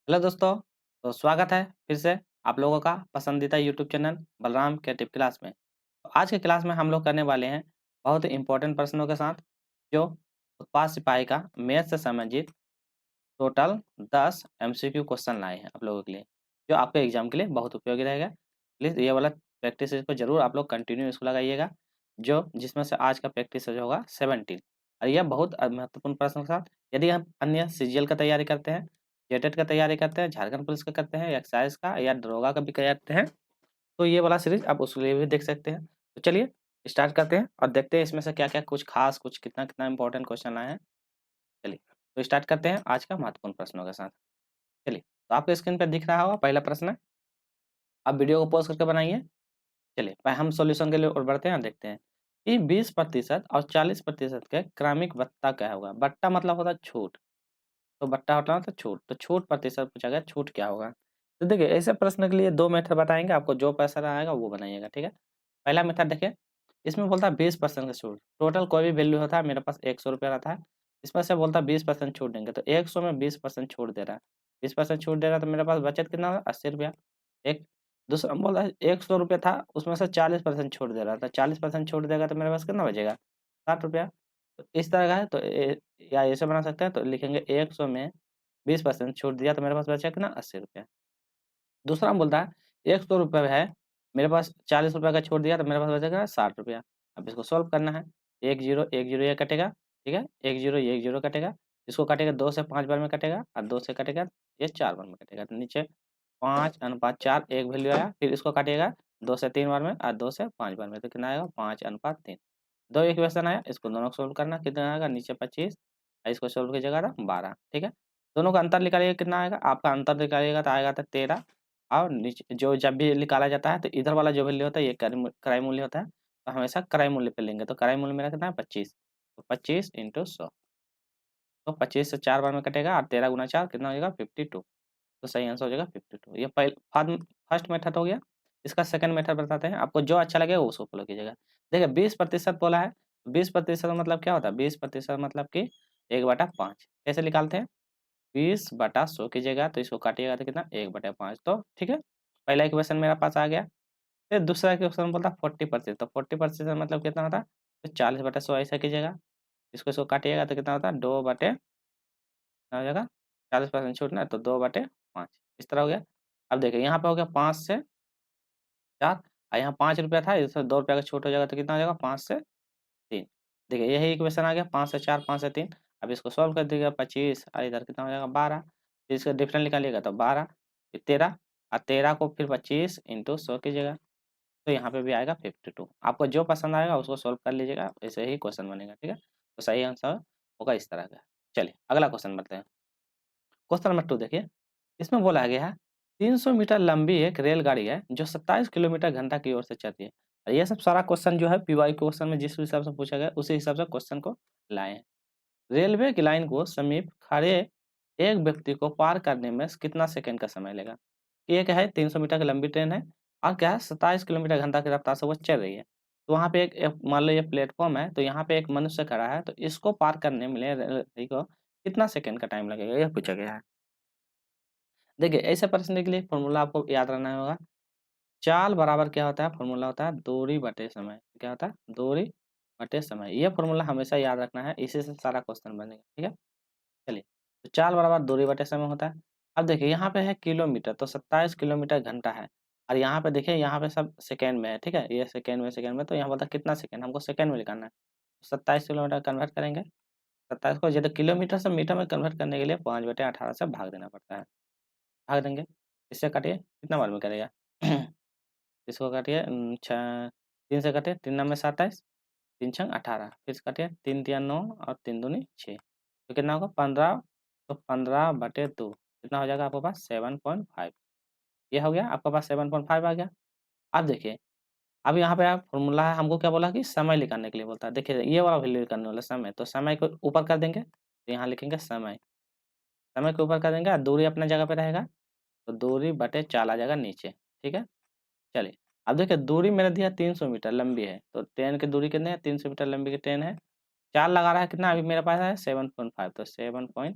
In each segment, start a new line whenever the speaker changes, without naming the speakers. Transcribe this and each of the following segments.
Hello दोस्तों, तो स्वागत है फिर से आप लोगों का पसंदीदा YouTube channel Balram creative class में। तो आज के क्लास में हम लोग करने वाले हैं बहुत ही इम्पोर्टेंट प्रश्नों के साथ, जो उत्पाद सिपाही का मैथ से संबंधित टोटल 10 एमसीक्यू क्वेश्चन लाए हैं आप लोगों के लिए, जो आपके एग्जाम के लिए बहुत उपयोगी रहेगा। प्लीज़ ये वाला प्रैक्टिस को जरूर आप लोग कंटिन्यू इसको लगाइएगा, जो जिसमें से आज का प्रैक्टिस जो होगा 17। और यह बहुत महत्वपूर्ण प्रश्नों के साथ, यदि हम अन्य सीजीएल का तैयारी करते हैं, जेटेट का तैयारी करते हैं, झारखंड पुलिस का करते हैं, एक्साइज का या दरोगा का भी करते हैं, तो ये वाला सीरीज आप उसके लिए भी देख सकते हैं। तो चलिए स्टार्ट करते हैं और देखते हैं इसमें से क्या-क्या कुछ खास, कुछ कितना-कितना इंपॉर्टेंट क्वेश्चन आए हैं। चलिए, तो स्टार्ट करते हैं आज का महत्वपूर्ण प्रश्नों के साथ। चलिए, तो आपके स्क्रीन पे दिख रहा होगा पहला प्रश्न है। आप वीडियो को पॉज़ करके बनाइए। चलिए, हम सॉल्यूशन के लिए और बढ़ते हैं और देखते हैं कि 20% और 40% के क्रमिक बट्टा क्या होगा? बट्टा मतलब होता है छूट। तो बट्टा होता है तो छूट, तो छूट प्रतिशत पूछा गया, छूट क्या होगा? तो देखिए ऐसे प्रश्न के लिए 2 मेथड बताएँगे, आपको जो पैसा आएगा वो बनाइएगा, ठीक है? पहला मेथड देखिए, इसमें बोलता है 20% का छूट, टोटल कोई भी वैल्यू होता है, मेरे पास ₹100 रहता है, इसमें से बोलता है 20% छूट देंगे, तो 100 में 20% छूट दे रहा है, 20% छूट दे रहा है तो मेरे पास बचत कितना होगा? ₹80। एक दूसरा बोला है ₹100 था, उसमें से 40% छूट दे रहा था, 40% छूट देगा तो मेरे पास कितना बचेगा? ₹60। तो इस तरह का है, तो या ऐसे बना सकते हैं, तो लिखेंगे 100 में 20% छूट दिया तो मेरे पास बचा कितना? ₹80। दूसरा हम बोलता है ₹100 है, मेरे पास ₹40 का छूट दिया तो मेरे पास बचेगा ₹60। अब इसको सॉल्व करना है, 1 0 ये कटेगा, ठीक है? 1 0 कटेगा, इसको काटेगा 2 से 5 बार में कटेगा और 2 से कटेगा, ये 4 बार में कटेगा, तो नीचे 5:4 एक वैल्यू आया, फिर इसको काटिएगा 2 से 3 बार में और 2 से 5 बार में, तो कितना आएगा? 5:3। 2 इक्वेशन आया, इसको दोनों को सॉल्व करना, कितना आएगा? नीचे 25 और इसको सॉल्व कीजिएगा तो 12, ठीक है? दोनों का अंतर निकालिएगा, कितना आएगा? आपका अंतर निकालिएगा तो आएगा तो 13, और नीचे जो जब भी निकाला जाता है तो इधर वाला जो वैल्यू होता है ये क्रय मूल्य होता है, तो हमेशा क्रय मूल्य पे लेंगे, तो क्रय मूल्य मेरा कितना है? 25, तो 25 × 100, तो 25 से 4 बार में कटेगा और 13 × 4 कितना हो जाएगा? 52, तो सही आंसर हो जाएगा 52। ये फर्स्ट मेथड हो गया। इसका सेकंड मेथड बताते हैं, आपको जो अच्छा लगेगा उसको फॉलो कीजिएगा। देखिए 20% बोला है, 20% मतलब क्या होता है? 20% मतलब कि 1/5 कैसे निकालते हैं? 20/100 कीजिएगा तो इसको काटिएगा तो कितना? 1/5, तो ठीक है, पहला इक्वेशन मेरा पास आ गया। फिर दूसरा इक्वेशन बोलता है 40%, तो 40% मतलब कितना होता है? तो 40/100 ऐसा कीजिएगा, इसको काटिएगा तो कितना होता है? 2 बटे कितना हो जाएगा? 40% छूट ना, तो 2/5 इस तरह हो गया। अब देखिए यहाँ पे हो गया 5 से 4 और यहाँ ₹5 था, इसमें ₹2 का छूट हो जाएगा तो कितना हो जाएगा? 5 से 3। देखिए यही इक्वेशन आ गया, 5 से 4, 5 से 3। अब इसको सॉल्व कर दीजिएगा, 25 और इधर कितना हो जाएगा? 12। फिर इसका डिफरेंस निकालिएगा तो 12, फिर 13 और 13 को फिर 25 × 100 कीजिएगा, तो यहाँ पे भी आएगा 52। आपको जो पसंद आएगा उसको सॉल्व कर लीजिएगा, ऐसे ही क्वेश्चन बनेगा, ठीक है? तो सही आंसर होगा इस तरह का। चलिए अगला क्वेश्चन बढ़ते हैं। क्वेश्चन नंबर 2 देखिए, इसमें बोला गया है 300 मीटर लंबी एक रेलगाड़ी है जो 27 किलोमीटर घंटा की ओर से चलती है। और ये सब सारा क्वेश्चन जो है पीवाई क्वेश्चन में जिस हिसाब से पूछा गया उसी हिसाब से क्वेश्चन को लाए हैं। रेलवे की लाइन को समीप खड़े एक व्यक्ति को पार करने में कितना सेकंड का समय लेगा? एक है 300 मीटर की लंबी ट्रेन है और क्या है 27 किलोमीटर घंटा की रफ्तार से वो चल रही है। तो वहाँ पे एक मान लो ये प्लेटफ़ॉर्म है, तो यहाँ पे एक मनुष्य खड़ा है, तो इसको पार करने में रेलगाड़ी को कितना सेकंड का टाइम लगेगा? यह पूछा गया है। देखिए, ऐसे प्रश्न के लिए फ़ॉर्मूला आपको याद रखना होगा। चाल बराबर क्या होता है? फ़ॉर्मूला होता है दूरी बटे समय। क्या होता है? दूरी बटे समय। ये फ़ॉर्मूला हमेशा याद रखना है, इसी से सारा क्वेश्चन बनेगा, ठीक है? चलिए, तो चाल बराबर दूरी बटे समय होता है। अब देखिए यहाँ पे है किलोमीटर, तो 27 किलोमीटर घंटा है और यहाँ पे देखिए, यहाँ पे सब सेकंड में है, ठीक है? ये सेकंड में, तो यहाँ बोलता है कितना सेकंड? हमको सेकंड में निकालना है। 27 किलोमीटर कन्वर्ट करेंगे, 27 को ज़्यादा किलोमीटर से मीटर में कन्वर्ट करने के लिए 5/18 से भाग देना पड़ता है। भाग देंगे, इससे काटिए, कितना बार में करेगा? इसको काटिए 3 से काटिए, 3 9 में 27, 3 छंग 18, फिर से काटिए 3 तिया 9 और 3 दूनी 6, तो कितना होगा? 15, तो 15/2 कितना हो जाएगा आपके पास? 7.5। ये हो गया, आपके पास 7.5 आ गया। अब देखिए, अब यहाँ पे आप फ़ॉर्मूला है, हमको क्या बोला कि समय निकालने के लिए बोलता है। देखिए, ये वाला वैल्यू निकालने वाला समय, तो समय को ऊपर कर देंगे, तो यहाँ लिखेंगे समय। समय को ऊपर कर देंगे और दूरी अपने जगह पे रहेगा, तो दूरी बटे चाल आ जाएगा नीचे, ठीक है? चलिए, अब देखिए दूरी मैंने दिया 300 मीटर लंबी है, तो ट्रेन की दूरी कितनी है? 300 मीटर लंबी की ट्रेन है। चाल लगा रहा है कितना? अभी मेरे पास है 7.5, तो 7.5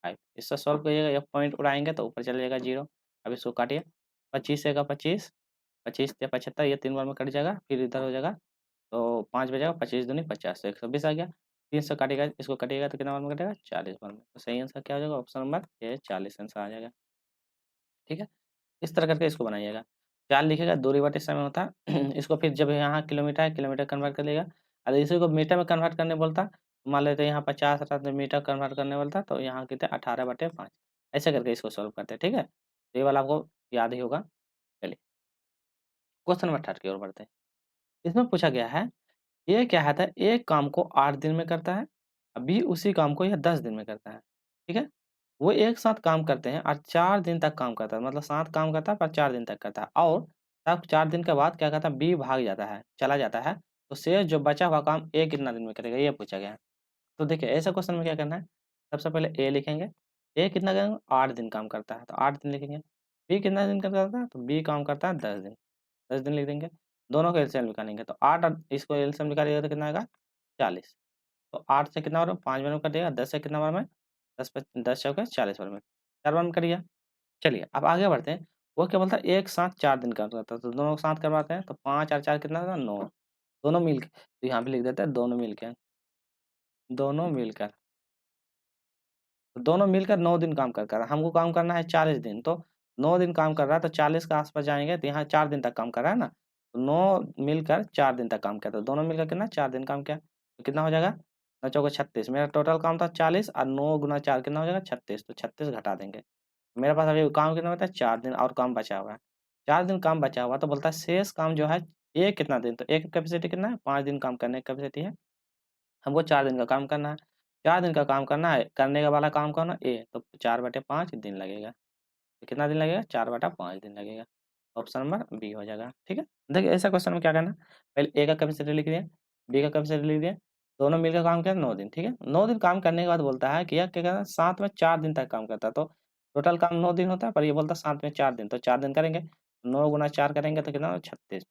5। इससे सॉल्व करिएगा, एक पॉइंट उड़ाएँगे तो ऊपर चला जाएगा 0। अब इसको काटिए, 25 से का 25, 25 या 75 ये 3 बार में कट जाएगा, फिर इधर हो जाएगा तो 5 बचेगा, 25 दूनी 50 तो 120 आ गया। 3 से काटेगा, इसको कटिएगा तो कितना बार में कटेगा? 40 बार में। तो सही आंसर क्या हो जाएगा? ऑप्शन नंबर ए 40 आंसर आ जाएगा। ठीक है? इस तरह करके इसको बनाइएगा। 4 लिखिएगा, दूरी बटे समय होता है। इसको फिर जब यहाँ किलोमीटर है, किलोमीटर कन्वर्ट कर लिएगा। अगर इसी को मीटर में कन्वर्ट करने बोलता, तो मान लेते हैं यहाँ 50 रहता तो मीटर कन्वर्ट करने बोलता, तो यहाँ कितने 18/5 ऐसे करके इसको सॉल्व करते हैं, ठीक है? तो ये वाला आपको याद ही होगा। चलिए, क्वेश्चन नंबर 18 की ओर बढ़ते हैं। इसमें पूछा गया है, ये क्या है था, एक काम को 8 दिन में करता है, बी उसी काम को यह 10 दिन में करता है, ठीक है? वो एक साथ काम करते हैं और 4 दिन तक काम करता है, मतलब साथ काम करता है पर 4 दिन तक करता है और तब 4 दिन के बाद क्या करता है, बी भाग जाता है, चला जाता है, तो शेष जो बचा हुआ काम ए कितना दिन में करेगा, ये पूछा गया है। तो देखिए ऐसे क्वेश्चन में क्या करना है, सबसे पहले ए लिखेंगे, ए कितना करेंगे 8 दिन काम करता है, तो 8 दिन लिखेंगे। बी कितना दिन काम करता है, तो बी काम करता है 10 दिन, 10 दिन लिख देंगे। दोनों का एलसीएम निकालेंगे, तो 8 और इसको एलसीएम निकालिएगा तो कितना आएगा 40। तो 8 से कितना बार में 5 बार में कटिएगा, 10 से कितना बार में 10 चौके 40 बार में, 4 बार में कटिए। चलिए अब आगे बढ़ते हैं। वो क्या बोलता है, एक साथ 4 दिन काम करता है, तो दोनों को साथ करवाते हैं, तो 5 और 4 कितना होगा 9, दोनों मिलके, तो यहाँ पे लिख देते हैं दोनों मिलके, दोनों मिलकर, तो दोनों मिलकर 9 दिन काम कर कर हमको काम करना है 40 दिन, तो 9 दिन काम कर रहा है, तो 40 के आस-पास जाएँगे, तो यहाँ 4 दिन तक काम कर रहा है ना, तो 9 मिलकर 4 दिन तक काम किया, तो दोनों मिलकर कितना 4 दिन काम किया, तो कितना हो जाएगा 9 चौके 36, मेरा टोटल काम था 40 और 9 गुना 4 कितना हो जाएगा 36, तो 36 घटा देंगे। मेरे पास अभी काम कितना बचा है 4 दिन और काम बचा हुआ है। 4 दिन काम बचा हुआ है, तो बोलता है शेष काम जो है, ये कितना दिन, तो एक कैपेसिटी कितना है 5 दिन काम करने की कैपेसिटी है। हमको 4 दिन का काम करना है। 4 दिन का काम करना है, करने का वाला काम कौन है ए, तो 4/5 दिन लगेगा। तो कितना दिन लगेगा 4/5 दिन लगेगा। ऑप्शन नंबर बी हो जाएगा, ठीक है? देखिए ऐसा क्वेश्चन में क्या करना है, पहले ए का कैपेसिटी लिख दिए, बी का कैपेसिटी लिख दिए, दोनों मिलकर काम किया 9 दिन, ठीक है? 9 दिन काम करने के बाद बोलता है कि यह क्या करना है, साथ में 4 दिन तक काम करता है, तो टोटल काम 9 दिन होता है, पर ये बोलता है साथ में 4 दिन, तो 4 दिन करेंगे, 9 गुना 4 करेंगे तो कितना 36।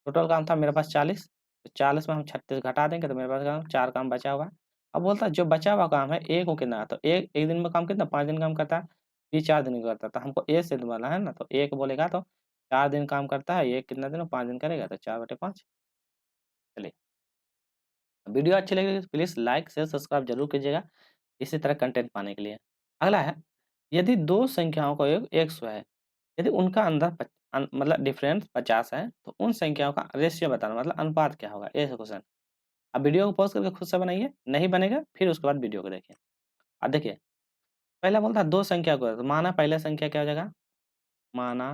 टोटल काम था मेरे पास 40, तो 40 में हम 36 घटा देंगे, तो मेरे पास काम 4 काम बचा हुआ है। अब बोलता है जो बचा हुआ काम है ए को कितना है, तो ए 1 दिन में काम कितना 5 दिन काम करता है, बी 4 दिन का करता है, तो हमको ए से निभाना है ना, तो ए को बोलेगा तो 4 दिन काम करता है, ये कितना दिन में 5 दिन करेगा, तो 4/5। चलिए, वीडियो अच्छी लगी तो प्लीज़ लाइक, शेयर, सब्सक्राइब ज़रूर कीजिएगा, इसी तरह कंटेंट पाने के लिए। अगला है, यदि 2 संख्याओं का योग 100 है, यदि उनका अंदर मतलब डिफरेंस 50 है, तो उन संख्याओं का रेशियो बताना, मतलब अनुपात क्या होगा? ये है क्वेश्चन। अब वीडियो को पॉज़ करके खुद से बनाइए, नहीं बनेगा फिर उसके बाद वीडियो को देखिए। अब देखिए, पहला बोलता है 2 संख्या को, तो माना पहला संख्या क्या हो जाएगा? माना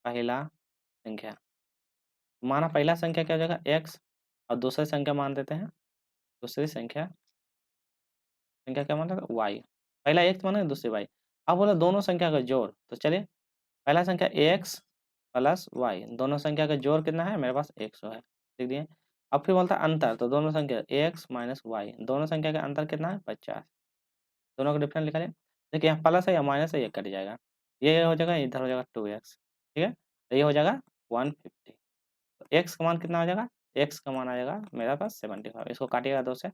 पहला संख्या, माना पहला संख्या क्या हो जाएगा? x और दूसरी संख्या मान देते हैं, दूसरी संख्या संख्या क्या मान रहे हैं? y। पहला x माना, दूसरी y। अब बोला दोनों संख्या का जोड़, तो चलिए पहला संख्या x प्लस y, दोनों संख्या का जोड़ कितना है? मेरे पास 100 है, लिख दिए। अब फिर बोलता है अंतर, तो दोनों संख्या x माइनस y, दोनों संख्या का अंतर कितना है? 50। दोनों का डिफरेंस निकालिए। देखिए यहाँ प्लस है या माइनस है, ये कट जाएगा। ये हो जाएगा, इधर हो जाएगा 2x, ठीक है? तो ये हो जाएगा 150। तो x का मान कितना हो जाएगा? x का मान आ जाएगा मेरा पास 75, इसको काटिएगा 2 से।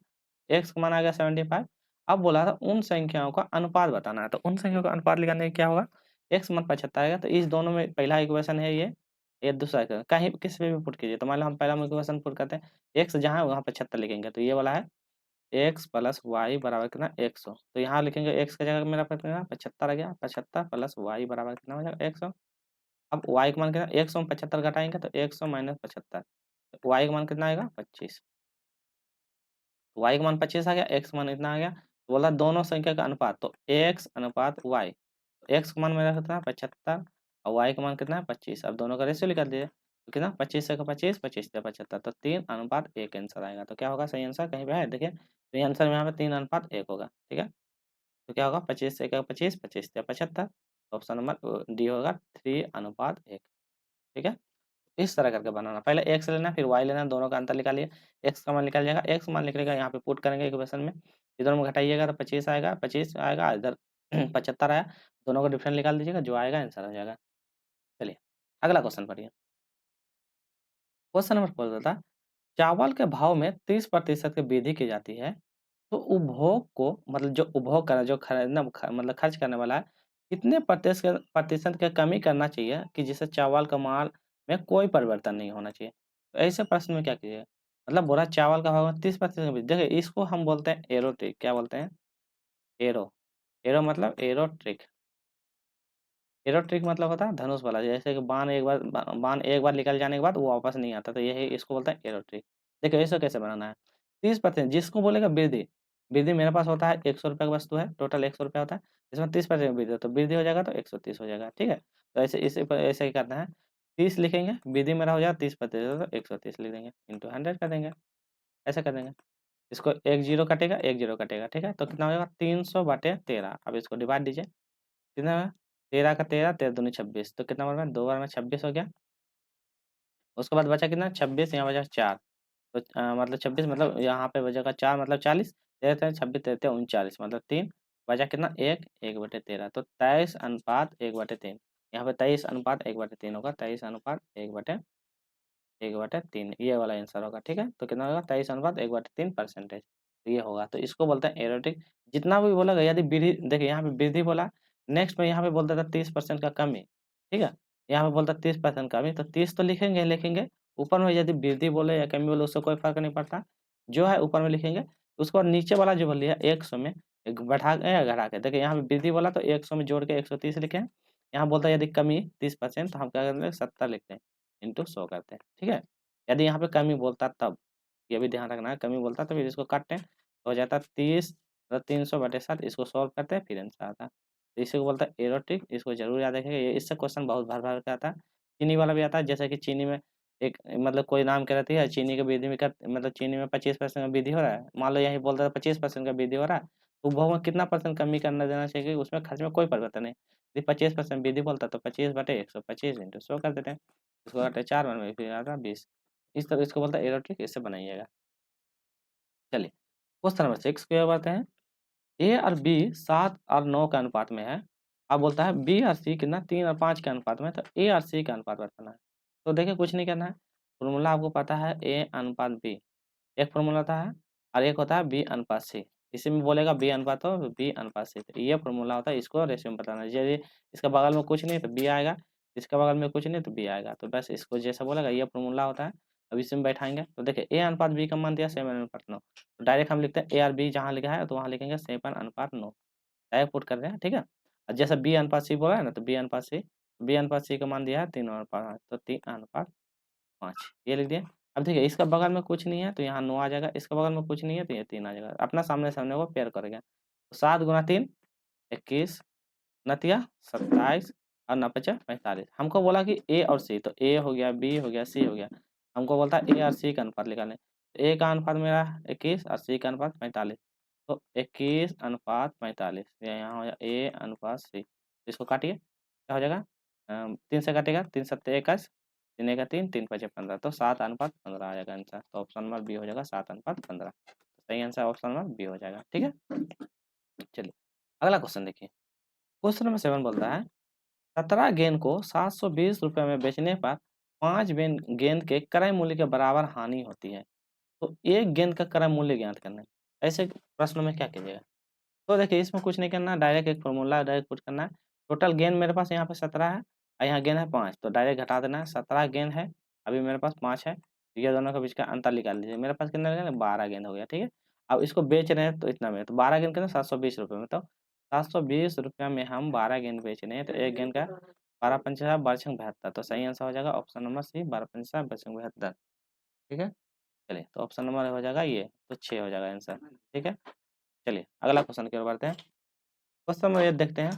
x का मान आ गया 75। अब बोला था उन संख्याओं का अनुपात बताना है, तो उन संख्याओं का अनुपात निकालने का क्या होगा? x मान 75 आएगा, तो इस दोनों में पहला इक्वेशन है ये दूसरा इक्वेशन, कहीं किसी पे भी पुट कीजिए। तो मान लो हम पहला इक्वेशन पुट करते हैं, x जहाँ है वहाँ 75 लिखेंगे, तो ये वाला है x प्लस वाई बराबर कितना 100। तो यहाँ लिखेंगे x की जगह मेरा कितना 75 आ गया, 75 प्लस वाई बराबर कितना हो जाएगा 100। अब y का मान कितना, 100 में 75 घटाएंगे तो 100 माइनस 75, तो y का मान कितना आएगा 25। y का मान 25 आ गया, x का मान इतना आ गया, तो बोला दोनों संख्या का अनुपात, तो x अनुपात y। x का मान मेरा कितना 75 और y का मान कितना है 25। अब दोनों का रेशियो निकाल दीजिए, तो कितना 25 से 25, 25 से 75, तो 3:1 आंसर आएगा। तो क्या होगा सही आंसर, कहीं पे है देखिए, तो ये आंसर में यहाँ पे 3:1 होगा, ठीक है? तो क्या होगा 25 से 25, 25 से 75, ऑप्शन नंबर डी होगा 3:1, ठीक है? इस तरह करके बनाना, पहले x लेना फिर y लेना, दोनों का अंतर निकालिए, x का मान निकल जाएगा, x मान निकलेगा यहाँ पे पुट करेंगे इक्वेशन में, इधर में घटाइएगा तो 25 आएगा, 25 आएगा, इधर 75 आया, दोनों का डिफरेंस निकाल दीजिएगा, जो आएगा आंसर हो जाएगा। चलिए, अगला क्वेश्चन पढ़िए। क्वेश्चन नंबर 4 था, चावल के भाव में 30% की वृद्धि की जाती है, तो उपभोग को मतलब जो उपभोग कर जो खरीदना मतलब खर्च करने वाला है, कितने प्रतिशत का कमी करना चाहिए कि जिससे चावल का माल में कोई परिवर्तन नहीं होना चाहिए? तो ऐसे प्रश्न में क्या कीजिएगा? मतलब बोला चावल का भाव 30% देखिए इसको हम बोलते हैं एरो ट्रिक क्या बोलते हैं? एरो, एरो मतलब एरो ट्रिक। एरो ट्रिक मतलब होता है धनुष वाला, जैसे कि बाण एक बार निकल जाने के बाद वो वापस नहीं आता, तो यही इसको बोलते हैं एरो ट्रिक। देखिए इसको कैसे बनाना है, 30% जिसको बोलेगा वृद्धि, वृद्धि मेरे पास होता है ₹100 का वस्तु है, टोटल ₹100 होता है, इसमें 30% वृद्धि है, तो वृद्धि हो जाएगा तो 130 हो जाएगा, ठीक है? तो ऐसे ही करना है, 30 लिखेंगे, वृद्धि मेरा हो जाएगा 30% तो 130 लिख देंगे, इंटू 100 कर देंगे, ऐसा कर देंगे। इसको 1 ज़ीरो कटेगा, 1 ज़ीरो कटेगा, ठीक है? तो कितना हो जाएगा 300/13, अब इसको डिवाइड दीजिए, कितना हुआ? 13 का 13, 13 दूनी 26 तो कितना बन रहा है 2 बार में 26 हो गया। उसके बाद बचा कितना 26 यहाँ बचा 4 तो मतलब 26 मतलब यहाँ पे बचेगा 4 मतलब 40 13 13 26 13 39 मतलब 3 बचा कितना 1 1/13 तो 23:1/3 यहाँ पे 23:1/3 होगा 23:1/3 ये वाला आंसर होगा, ठीक है? तो कितना होगा 23:1/3 परसेंटेज तो ये होगा। तो इसको बोलते हैं एरोटिक जितना भी बोला गया यदि वृद्धि देखिए यहाँ पे वृद्धि बोला, नेक्स्ट में यहाँ पे बोलता था 30% का कमी, ठीक है? यहाँ पे बोलता 30% कमी तो 30 तो लिखेंगे, ऊपर में यदि वृद्धि बोले या कमी बोले उससे कोई फ़र्क नहीं पड़ता। जो है ऊपर में लिखेंगे, उसके बाद नीचे वाला जो बोल दिया 100 में एक बैठा के या घटा के देखिए यहाँ पे वृद्धि बोला तो 100 में जोड़ के 130 लिखे। यहाँ बोलता है यदि कमी 30% तो हम क्या करते हैं 70 लिखते हैं, इंटू 100 करते हैं, ठीक है? यदि यहाँ पे कमी बोलता तब, ये भी ध्यान रखना है कमी बोलता तो फिर इसको काटते हैं, तो हो जाता है 30 मतलब 300/7 इसको सॉल्व करते हैं फिर आंसर आता है। तो इसी को बोलते हैं एरोटिक इसको ज़रूर याद रखिएगा ये इससे क्वेश्चन बहुत भर-भर के आता है। चीनी वाला भी आता है जैसे कि चीनी में एक मतलब कोई नाम क्या रहती है चीनी की वृद्धि में मतलब चीनी में 25% का वृद्धि हो रहा है, मान लो यहीं बोलता है 25% का वृद्धि हो रहा है, तो उपभोग में कितना परसेंट कमी करना देना चाहिए कि उसमें खर्च में कोई परिवर्तन नहीं। यदि 25% वृद्धि बोलता है तो 25/125 इंटू 100 कर देते हैं। इसको काटे 4 बार में फिर आता है 20 इस तरह इसको बोलते हैं एरो ट्रिक इससे बनाइएगा। चलिए क्वेश्चन नंबर 6 की ओर बढ़ते हैं। ए और बी 7 और 9 के अनुपात में है। अब बोलता है बी और सी कितना 3 और 5 के अनुपात में है, तो ए और सी का अनुपात बताना है। तो देखिए कुछ नहीं करना है, फ़ॉर्मूला आपको पता है ए अनुपात बी, एक फ़ॉर्मूला होता है और एक होता है बी अनुपात सी। इसी में बोलेगा बी अनुपात हो बी अनुपात सी, तो ये फ़ॉर्मूला होता है इसको रेशियो में बताना है। यदि इसका बगल में कुछ नहीं तो बी आएगा, इसका बगल में कुछ नहीं तो बी आएगा, तो बस इसको जैसा बोलेगा ये फ़ॉर्मूला होता है। अब इसी में बैठाएँगे तो देखिए ए अनुपात बी का मान दिया 7:9 तो डायरेक्ट हम लिखते हैं ए और बी जहाँ लिखा है तो वहाँ लिखेंगे 7:9 डायरेक्ट पुट कर रहे हैं, ठीक है? और जैसे बी अनुपात सी बोला है ना तो बी अनुपात सी का मान दिया है 3:5 तो 3:5 ये लिख दिए। अब देखिए इसका बगल में कुछ नहीं है तो यहाँ 9 आ जाएगा, इसका बगल में कुछ नहीं है तो ये 3 आ जाएगा। अपना सामने-सामने को पेयर करेंगे। तो 7 गुणा 3 21 नतिया 27 और 9 पचे 45 हमको बोला कि ए और सी तो ए हो गया, बी हो गया, सी हो गया। हमको बोलता है ए और सी का अनुपात निकालें। ए का अनुपात मेरा 21 और सी का अनुपात 45 तो 21:45 ये यहाँ हो जाए ए अनुपात सी। इसको काटिए, क्या हो जाएगा? 3 से काटेगा 3 सत्ते 21 3 एका 3 3 पचे 15 तो 7:15 आ जाएगा आंसर। तो ऑप्शन नंबर बी हो जाएगा 7:15 तो सही आंसर ऑप्शन नंबर बी हो जाएगा, ठीक है? चलिए, अगला क्वेश्चन देखिए। क्वेश्चन नंबर 7 बोलता है 17 गेंद को ₹720 में बेचने पर 5 गेंद के क्रय मूल्य के बराबर हानि होती है। तो एक गेंद का क्रय मूल्य ज्ञात करना है। ऐसे प्रश्नों में क्या कीजिएगा? तो देखिए इसमें कुछ नहीं करना, डायरेक्ट एक फ़ॉर्मूला डायरेक्ट पुट करना है। टोटल गेंद मेरे पास यहाँ पे 17 है और यहाँ गेंद है 5 तो डायरेक्ट घटा देना है। 17 गेंद है, अभी मेरे पास 5 है, तो ये दोनों के बीच का अंतर निकाल लीजिए। मेरे पास कितना निकला 12 गेंद हो गया, ठीक है? अब इसको बेच रहे हैं तो इतना में, तो 12 गेंद कितना ₹720 में, तो ₹720 में हम 12 गेंद बेच रहे हैं, तो एक गेंद का 12 पंचा 12×72 तो सही आंसर हो जाएगा ऑप्शन नंबर सी 12 पंचा 12×72 ठीक है? चलिए, तो ऑप्शन नंबर हो जाएगा ये, तो 6 हो जाएगा आंसर, ठीक है? चलिए, अगला क्वेश्चन की ओर बढ़ते हैं। क्वेश्चन नंबर 8 देखते हैं।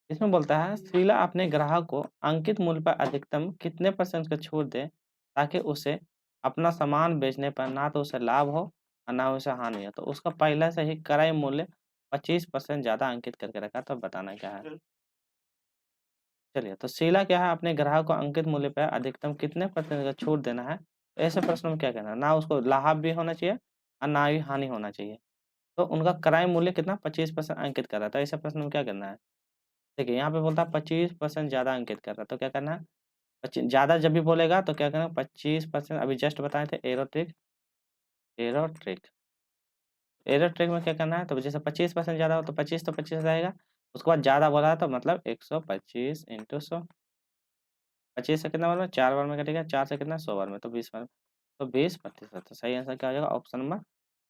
इसमें बोलता है शीला अपने ग्राहक को अंकित मूल्य पर अधिकतम कितने परसेंट का छूट दे ताकि उसे अपना सामान बेचने पर ना तो उसे लाभ हो और ना उसे हानि हो। तो उसका पहले से ही क्रय मूल्य 25% ज़्यादा अंकित करके रखा तो बताना क्या है? चलिए, तो शीला क्या है अपने ग्राहक को अंकित मूल्य पर अधिकतम कितने परसेंट का छूट देना है? तो ऐसे प्रश्न में क्या कहना है? ना उसको लाभ भी होना चाहिए और ना ही हानि होना चाहिए। तो उनका क्रय मूल्य कितना 25% अंकित कर रहा है, तो ऐसे प्रश्न में क्या करना है? देखिए यहाँ पे बोलता है 25% ज़्यादा अंकित कर रहा है, तो क्या करना है? ज़्यादा जब भी बोलेगा तो क्या करना है 25% अभी जस्ट बताए थे एरो ट्रिक एरर ट्रैक में क्या करना है, तो जैसे 25% ज़्यादा हो तो 25 तो 25 रहेगा, उसके बाद ज़्यादा बोला है तो मतलब 125 × 100, 25 से कितना बार में 4 बार में कटेगा, 4 से कितना 100 बार में, तो 20 बार में, तो 20%। तो सही आंसर क्या हो जाएगा, ऑप्शन नंबर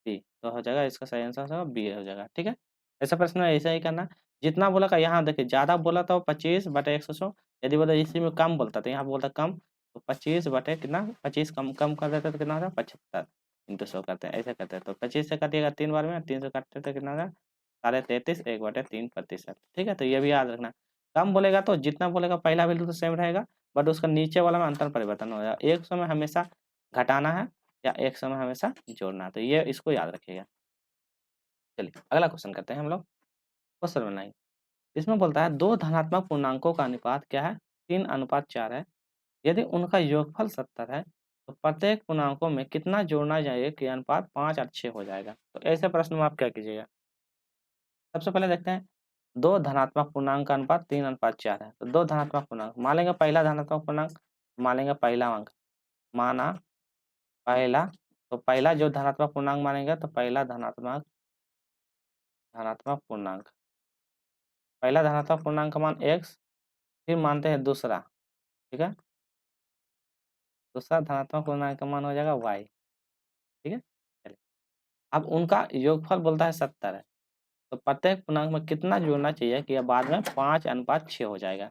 बी। तो हो जाएगा इसका सही आंसर हो जाएगा बी हो जाएगा, ठीक है। ऐसा प्रश्न है ऐसा ही करना, जितना बोला का यहाँ देखिए ज़्यादा बोला तो 25/100, यदि बोला इसी में कम बोलता तो यहाँ बोलता कम, तो 25 बटे कितना 25 कम कम कर देते तो कितना होता 75 × 100 करते हैं, ऐसे करते हैं। तो 25 से काटिएगा 3 बार में, 3 से काटते तो कितना होगा 33.5, 1/3%, ठीक है। तो ये भी याद रखना, कम बोलेगा तो जितना बोलेगा पहला वैल्यू तो सेम रहेगा, बट उसका नीचे वाला में अंतर परिवर्तन हो जाएगा। 100 में हमेशा घटाना है या 100 में हमेशा जोड़ना है, तो ये इसको याद रखिएगा। चलिए अगला क्वेश्चन करते हैं हम लोग। क्वेश्चन नंबर 9, इसमें बोलता है दो धनात्मक पूर्णांकों का अनुपात क्या है, 3:4 है। यदि उनका योगफल 70 है तो प्रत्येक पूर्णांकों में कितना जोड़ना चाहिए कि अनुपात 5/6 हो जाएगा। तो ऐसे प्रश्न में आप क्या कीजिएगा, सबसे पहले देखते हैं, दो धनात्मक पूर्णांक का अनुपात 3:4 है। तो दो धनात्मक पूर्णांक मान लेंगे, पहला धनात्मक पूर्णांक मान लेंगे, पहला अंक माना पहला, तो पहला जो धनात्मक पूर्णांक मानेंगे तो पहला धनात्मक धनात्मक पूर्णांक, पहला धनात्मक पूर्णांक का मान x, फिर मानते हैं दूसरा, ठीक है, दूसरा धनात्मक पूर्णांक का मान हो जाएगा y, ठीक है। चलिए अब उनका योगफल बोलता है 70 है, तो प्रत्येक पूर्णांक में कितना जोड़ना चाहिए कि यह बाद में 5:6 हो जाएगा।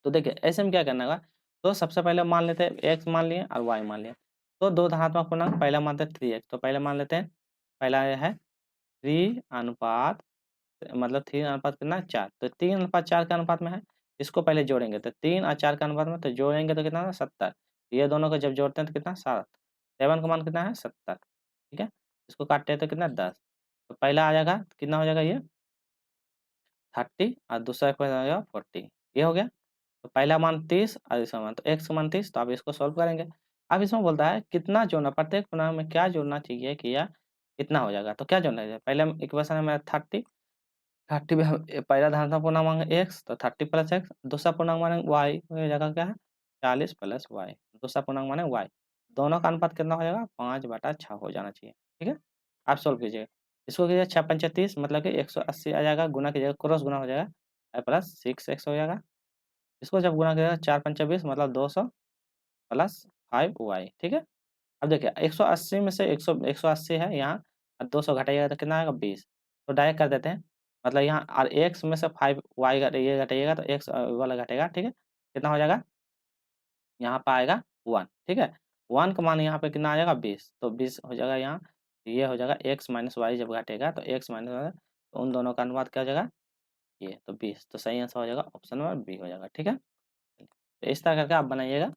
तो देखिए ऐसे में क्या करना होगा, तो सबसे पहले मान लेते हैं x मान लिए और y मान लिए, तो दो धनात्मक पूर्णांक पहला मानते हैं 3x, तो पहले मान लेते हैं, पहला यह है 3 अनुपात मतलब 3 अनुपात कितना 4, तो 3:4 के अनुपात में है, इसको पहले जोड़ेंगे तो 3 और 4 के अनुपात में, तो जोड़ेंगे तो कितना 70, ये दोनों को जब जोड़ते हैं तो कितना 7, 7 का मान कितना है 70, ठीक है। इसको काटते हैं तो कितना 10, तो पहला आ जाएगा कितना हो जाएगा ये 30 और दूसरा हो जाएगा 40, ये हो गया। तो पहला मान 30 और इसका मान तो x का मान 30, तो अब इसको सॉल्व करेंगे। अब इसमें बोलता है कितना जोड़ना, प्रत्येक पूर्णांक में क्या जोड़ना चाहिए कि यह कितना हो जाएगा, तो क्या जोड़ना है, पहले इक्वेशन है मेरा 30, 30 में हम पहला धनात्मक पूर्णांक मांगे x, तो 30 + x, दूसरा पूर्णांक मानेंगे y, तो ये जगह क्या है 40 + y, दूसरा पूर्णांक माने y, दोनों का अनुपात कितना हो जाएगा 5/6 हो जाना चाहिए, ठीक है। आप सॉल्व कीजिए, इसको कीजिए 6 पंचे 30 मतलब कि 180 आ जाएगा, गुना कीजिएगा क्रॉस गुना हो जाएगा प्लस 6x हो जाएगा, इसको जब गुना कीजिएगा 4 पंचे 20 मतलब 200 प्लस 5y, ठीक है। अब देखिए 180 में से 180 है यहाँ और 200 घटाइएगा तो कितना आएगा 20, तो डायरेक्ट कर देते हैं, मतलब यहाँ और x में से 5y ये घटाइएगा तो x वाला घटेगा, ठीक है। कितना हो जाएगा, यहाँ पे आएगा 1, ठीक है। 1 का मान यहाँ पे कितना आ जाएगा 20, तो 20 हो जाएगा यहाँ, ये हो जाएगा x - y जब घटेगा तो x - y, तो उन दोनों का अनुपात क्या हो जाएगा ये, तो 20, तो सही आंसर हो जाएगा ऑप्शन नंबर बी हो जाएगा, ठीक है। तो इस तरह करके आप बनाइएगा,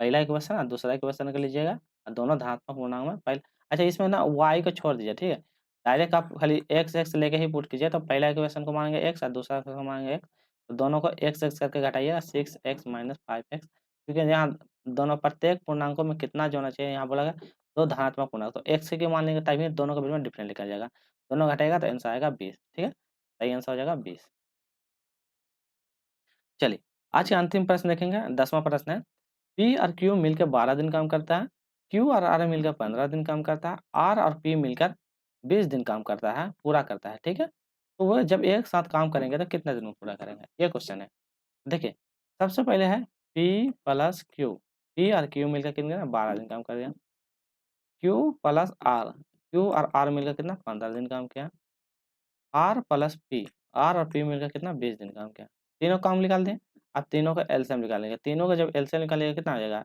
पहला इक्वेशन और दूसरा इक्वेशन कर लीजिएगा और दोनों धनात्मक पूर्णांक में पहले, अच्छा इसमें ना y को छोड़ दीजिए, ठीक है। डायरेक्ट आप खाली x लेके ही पुट कीजिए, तो पहला इक्वेशन को मानेंगे x और दूसरा को मानेंगे x, तो दोनों को x करके घटाइएगा 6x - 5x, क्योंकि यहाँ दोनों प्रत्येक पूर्णांकों में कितना जोड़ना चाहिए यहाँ बोला गया, दो धनात्मक पूर्णांक, तो x के मान लेंगे तभी दोनों के बीच में डिफरेंस लिखा जाएगा, दोनों घटाएगा तो आंसर आएगा 20, ठीक है। सही आंसर हो जाएगा 20। चलिए, आज का अंतिम प्रश्न देखेंगे, 10वां प्रश्न है, P और Q मिलकर 12 दिन काम करता है, Q और R मिलकर 15 दिन काम करता है, R और P मिलकर 20 दिन काम करता है, पूरा करता है, ठीक है? तो वो जब एक साथ काम करेंगे तो कितने दिन में पूरा करेंगे? ये क्वेश्चन है। देखिए, सबसे पहले है P प्लस Q, P और Q मिलकर कितने 12 दिन काम करेगा। Q प्लस R, Q और R मिलकर कितना 15 दिन काम किया। R प्लस P, R और P मिलकर कितना 20 दिन काम किया। तीनों काम निकाल दें, अब तीनों का एलसीएम निकालेंगे, तीनों का जब एलसीएम निकालिएगा कितना आ जाएगा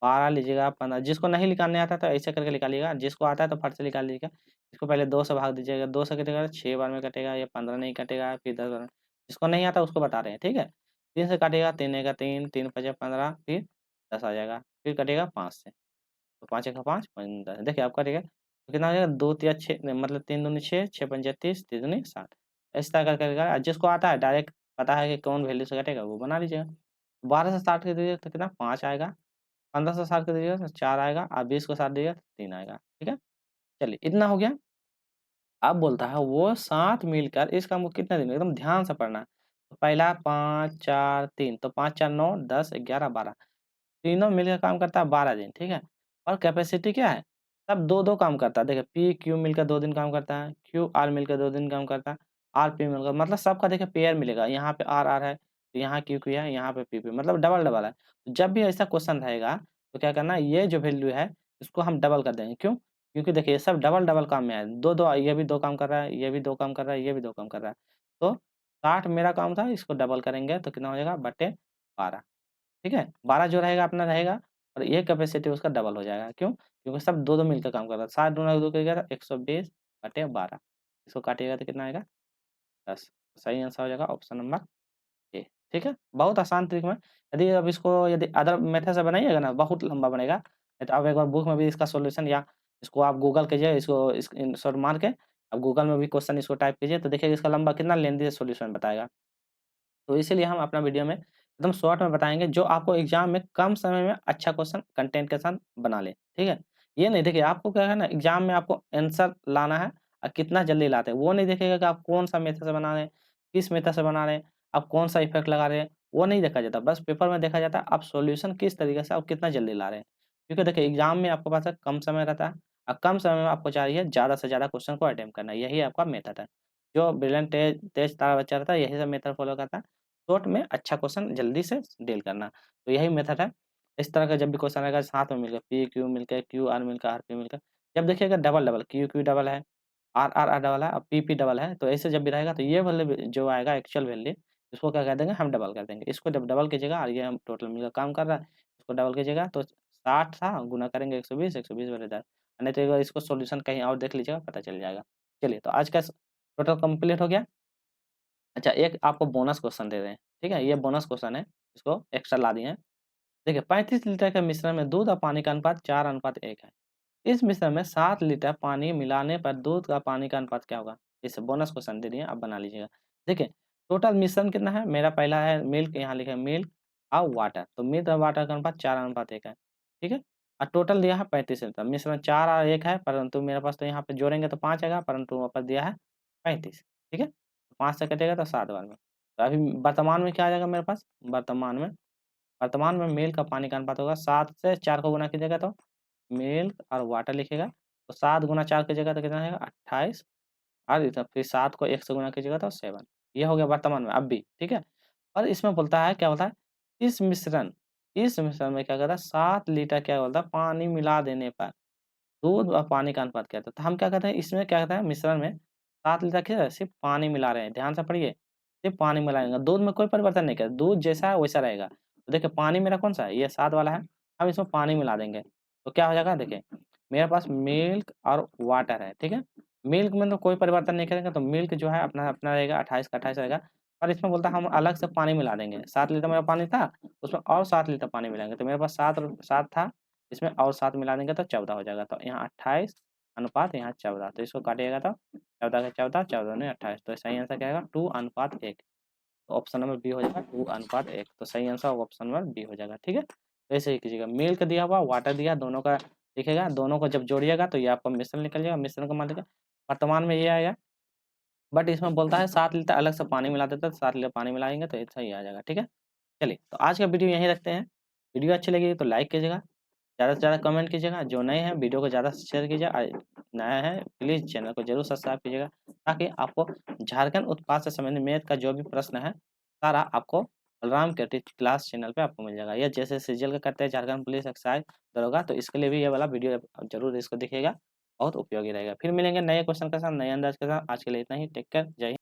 12 लीजिएगा 15, जिसको नहीं निकालने आता तो ऐसे करके निकालिएगा, जिसको आता है तो फट से निकाल लीजिएगा। इसको पहले 2 से भाग दीजिएगा, 2 से कटेगा 6 बार में कटेगा, या 15 नहीं कटेगा, फिर 10 बार में। जिसको नहीं आता उसको बता रहे हैं, ठीक है? 3 से काटिएगा, 3 एक का 3, 3 पचे 15, फिर 10 आ जाएगा, फिर कटेगा 5 से, तो 5 एक का 5, 5 10, देखिए आप कटिएगा तो कितना हो जाएगा 2 तिया 6 मतलब 3 दूनी 6, 6 पंजे 30, 3 दूनी 60, इस तरह करके करेगा। जिसको आता है डायरेक्ट पता है कि कौन वैल्यू से घटेगा वो बना लीजिएगा। 12 से स्टार्ट कर दीजिए तो कितना 5 आएगा, 15 से 60 कर दीजिएगा तो 4 आएगा और 20 को 7 दीजिएगा तो 3 आएगा, ठीक है? चलिए इतना हो गया। अब बोलता है वो साथ मिलकर इस काम को कितने दिन में, एकदम ध्यान से पढ़ना है। तो पहला 5 4 3, तो 5 4 9 10 11 12, तीनों मिलकर काम करता है 12 दिन, ठीक है? और कैपेसिटी क्या है सब 2-2 काम करता है। देखिए पी, क्यू मिलकर 2 दिन काम करता है, क्यू, आर मिलकर 2 दिन काम करता है, आर, पी मिलकर मतलब सबका देखिए पेयर मिलेगा। यहाँ पे आर, आर है, तो यहाँ क्यू, क्यू है, यहाँ पे पी, पी मतलब डबल-डबल है। तो जब भी ऐसा क्वेश्चन रहेगा, तो क्या करना है, ये जो वैल्यू है, इसको हम डबल कर देंगे। क्यों? क्योंकि देखिए ये सब डबल-डबल काम में है। 2-2 ये भी 2 काम कर रहा है, ये भी 2 काम कर रहा है, ये भी 2 काम कर रहा है। तो 60 मेरा काम था, इसको डबल करेंगे तो कितना हो जाएगा बटे 12, ठीक है? 12 जो रहेगा अपना रहेगा और ये कैपेसिटी उसका डबल हो जाएगा। क्यों? क्योंकि सब 2-2 मिलकर काम कर रहा है। 60 दूना 2 करिएगा 120 बटे 12 इसको काटिएगा तो कितना आएगा 10। सही आंसर हो जाएगा ऑप्शन नंबर ए, ठीक है? बहुत आसान ट्रिक में यदि अब इसको यदि अदर मेथड से बनाइएगा ना बहुत लंबा बनेगा। नहीं तो आप एक बार बुक में भी इसका सॉल्यूशन या इसको आप गूगल कीजिए, इसको स्क्रीनशॉट मार के आप गूगल में भी क्वेश्चन इसको टाइप कीजिए तो देखिए इसका लंबा कितना लेंथी सॉल्यूशन बताएगा। तो इसीलिए हम अपना वीडियो में एकदम शॉर्ट में बताएँगे जो आपको एग्ज़ाम में कम समय में अच्छा क्वेश्चन कंटेंट के साथ बना ले, ठीक है? ये नहीं देखिए आपको क्या है ना एग्ज़ाम में आपको आंसर लाना है और कितना जल्दी लाते हैं, वो नहीं देखिएगा कि आप कौन-सा मेथड से बना रहे हैं, किस मेथड से बना रहे हैं, आप कौन-सा इफ़ेक्ट लगा रहे हैं, वो नहीं देखा जाता। बस पेपर में देखा जाता है आप सॉल्यूशन किस तरीके से और कितना जल्दी ला रहे हैं। क्योंकि देखिए एग्ज़ाम में आपके पास कम समय रहता है और कम समय में आपको चाहिए ज़्यादा से ज़्यादा क्वेश्चन को अटेम्प्ट करना, यही आपका मेथड है। जो ब्रिलियंट तेज़ तेज़ तर्रा बच्चा रहता है यही सब मेथड फॉलो करता है। शॉर्ट में अच्छा क्वेश्चन जल्दी से डील करना, तो यही मेथड है। इस तरह का जब भी क्वेश्चन आएगा साथ में मिलकर पी, क्यू मिलकर क्यू, आर मिलकर आर, पी मिलकर जब देखिएगा डबल-डबल क्यू, क्यू डबल है, आर, आर, आर डबल है और पी, पी डबल है, तो ऐसे जब भी रहेगा तो ये वाले जो आएगा एक्चुअल वैल्यू इसको क्या कर देंगे हम डबल कर देंगे। इसको जब डबल कीजिएगा और ये हम टोटल मिलकर काम कर रहा है, इसको डबल कीजिएगा तो 60 था गुना करेंगे 120, 120 बटे 10 नहीं तो एक बार इसको सॉल्यूशन कहीं और देख लीजिएगा पता चल जाएगा। चलिए तो आज का टोटल कंप्लीट हो गया। अच्छा एक आपको बोनस क्वेश्चन दे रहे हैं, ठीक है? ये बोनस क्वेश्चन है, इसको एक्स्ट्रा ला दिए हैं। देखिए 35 लीटर के मिश्रण में दूध और पानी का अनुपात 4:1 है। इस मिश्रण में 7 लीटर पानी मिलाने पर दूध का पानी का अनुपात क्या होगा? इसे बोनस क्वेश्चन दे दिए, आप बना लीजिएगा। देखिए टोटल मिश्रण कितना है? मेरा पहला है मिल्क, यहाँ लिखा है मिल्क और वाटर, तो मिल्क और वाटर का अनुपात 4:1 है, ठीक है? और टोटल दिया है 35 लीटर, मिश्रण 4 और 1 है, परंतु मेरे पास तो यहाँ पे जोड़ेंगे तो 5 आएगा, परंतु वहाँ पर दिया है 35, ठीक है? 5 से कटेगा तो 7 बार में। तो अभी वर्तमान में क्या आ जाएगा मेरे पास? वर्तमान में मिल्क का पानी का अनुपात होगा 7 से 4 को गुना कीजिएगा तो मिल्क और वाटर लिखिएगा, तो 7 गुना 4 कीजिएगा तो कितना आएगा 28 और इधर फिर 7 को 1 से गुना कीजिएगा तो 7 ये हो गया वर्तमान में अभी, ठीक है? और इसमें बोलता है क्या बोलता है, इस मिश्रण में क्या कहता है 7 लीटर क्या बोलता है पानी मिला देने पर दूध और पानी का अनुपात क्या था? तो हम क्या कहते हैं इसमें क्या कहते हैं मिश्रण में 7 लीटर क्या है सिर्फ़ पानी मिला रहे हैं, ध्यान से पढ़िए, सिर्फ़ पानी मिलाएँगे, दूध में कोई परिवर्तन नहीं करें, दूध जैसा है वैसा रहेगा। तो देखिए पानी मेरा कौन-सा है? ये 7 वाला है, हम इसमें पानी मिला देंगे, तो क्या हो जाएगा देखिए, मेरे पास मिल्क और वाटर है, ठीक है? मिल्क में तो कोई परिवर्तन नहीं करेंगे, तो मिल्क जो है अपना अपना रहेगा 28 का 28 रहेगा, और इसमें बोलता है हम अलग से पानी मिला देंगे, 7 लीटर मेरा पानी था, उसमें और 7 लीटर पानी मिलाएँगे, तो मेरे पास 7 था इसमें और 7 मिला देंगे तो 14 हो जाएगा। तो यहाँ 28 अनुपात यहाँ 14 तो इसको काटिएगा तो 14 के 14, 14 दूनी 28 तो सही आंसर क्या आएगा 2:1। तो ऑप्शन नंबर बी हो जाएगा 2:1 तो सही आंसर ऑप्शन नंबर बी हो जाएगा, ठीक है? तो ऐसे ही कीजिएगा मिल्क दिया हुआ, वाटर दिया दोनों का लिखिएगा, दोनों को जब जोड़िएगा तो ये आपका मिश्रण निकल जाएगा, मिश्रण का मान लीजिए वर्तमान में ये आएगा, बट इसमें बोलता है 7 लीटर अलग से पानी मिला देते हैं, 7 लीटर पानी मिलाएँगे तो ऐसा ही आ जाएगा, ठीक है? चलिए, तो आज का वीडियो यहीं रखते हैं। वीडियो अच्छी लगी तो लाइक कीजिएगा। ज़्यादा से ज़्यादा कमेंट कीजिएगा, जो नए हैं वीडियो को ज़्यादा से शेयर कीजिए नया है प्लीज़ चैनल को ज़रूर सब्सक्राइब कीजिएगा, ताकि आपको झारखंड उत्पाद से संबंधित मैथ का जो भी प्रश्न है, सारा आपको बलराम क्रिएटिव क्लास चैनल पे आपको मिल जाएगा। या जैसे सीजीएल का करते हैं झारखंड पुलिस एक्साइज दरोगा, तो इसके लिए भी ये वाला वीडियो आप ज़रूर इसको देखिएगा, बहुत उपयोगी रहेगा। फिर मिलेंगे नए क्वेश्चन के साथ, नए अंदाज के साथ। आज के लिए इतना ही, टेक केयर, जय हिंद।